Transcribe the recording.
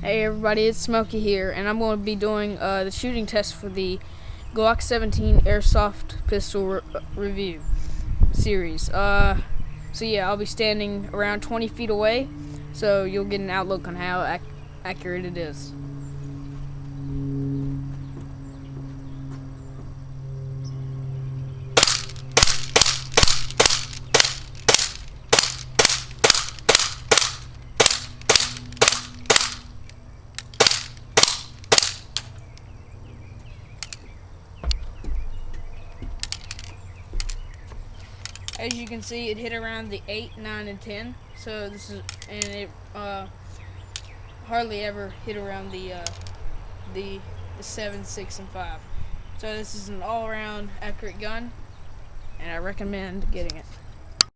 Hey everybody, it's Smokey here, and I'm going to be doing the shooting test for the Glock 17 Airsoft pistol review series. So yeah, I'll be standing around 20 feet away, so you'll get an outlook on how accurate it is. As you can see, it hit around the 8, 9, and 10. So this is, and it hardly ever hit around the 7, 6, and 5. So this is an all-around accurate gun, and I recommend getting it.